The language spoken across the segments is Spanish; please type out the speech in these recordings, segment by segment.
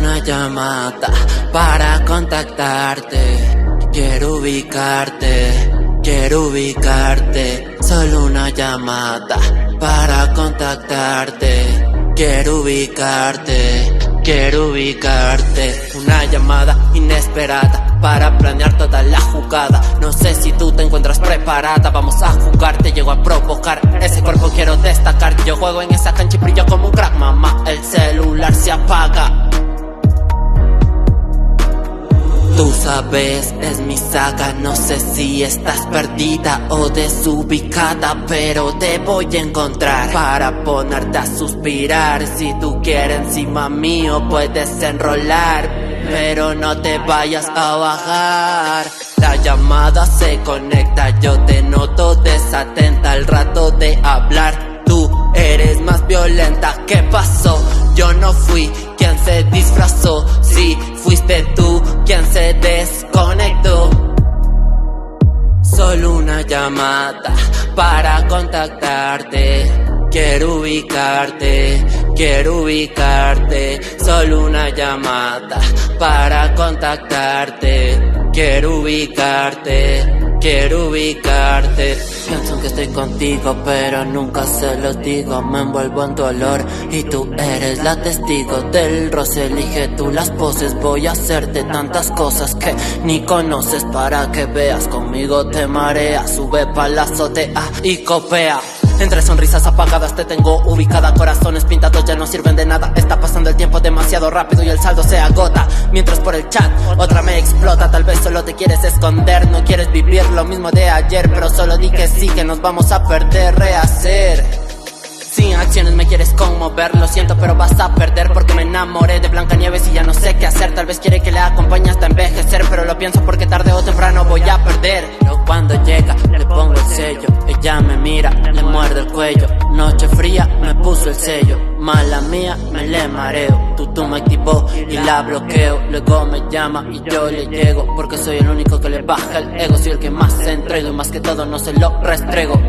una llamada para contactarte. Quiero ubicarte, quiero ubicarte. Solo una llamada para contactarte. Quiero ubicarte, quiero ubicarte. Una llamada inesperada para planear toda la jugada. No sé si tú te encuentras preparada. Vamos a jugar, te llego a provocar. Ese cuerpo quiero destacar. Yo juego en esa cancha y brillo como un crack, mamá. El celular se apaga. Tú sabes, es mi saga. No sé si estás perdida o desubicada, pero te voy a encontrar para ponerte a suspirar. Si tú quieres encima mío puedes enrolar, pero no te vayas a bajar. La llamada se conecta, yo te noto desatenta al rato de hablar. Tú eres más violenta, ¿qué pasó? Yo no fui quien se disfrazó, sí, fuiste tú quien se desconectó. Solo una llamada para contactarte. Quiero ubicarte, quiero ubicarte. Solo una llamada para contactarte. Quiero ubicarte, quiero ubicarte. Pienso que estoy contigo, pero nunca se lo digo. Me envuelvo en dolor y tú eres la testigo del roce. Elige tú las poses, voy a hacerte tantas cosas que ni conoces. Para que veas, conmigo te mareas. Sube pa' la azotea y copea. Entre sonrisas apagadas te tengo ubicada. Corazones pintados ya no sirven de nada. Está pasando el tiempo demasiado rápido y el saldo se agota. Mientras por el chat otra me explota. Tal vez solo te quieres esconder, no quieres vivir lo mismo de ayer. Pero solo di que sí, que nos vamos a perder, rehacer. Sin acciones me quieres conmover, lo siento pero vas a perder. Porque me enamoré de Blancanieves y ya no sé qué hacer. Tal vez quiere que le acompañe hasta envejecer, pero lo pienso porque tarde o temprano voy a perder. Pero cuando llega le pongo el sello. Ella me mira, le muerde el cuello. Noche fría me puso el sello. Mala mía, me le mareo. Tú me activó y la bloqueo. Luego me llama y yo le llego, porque soy el único que le baja el ego. Soy el que más se entrego y más que todo no se lo restrego.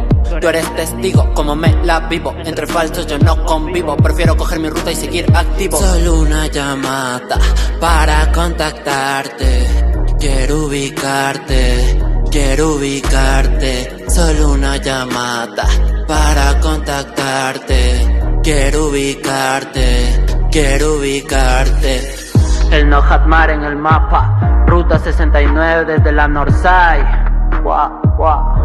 Tú eres testigo, como me la vivo. Entre falsos yo no convivo. Prefiero coger mi ruta y seguir activo. Solo una llamada para contactarte. Quiero ubicarte, quiero ubicarte. Solo una llamada para contactarte. Quiero ubicarte, quiero ubicarte. El Nojatmar en el mapa. Ruta 69 desde la Northside. Guau, guau.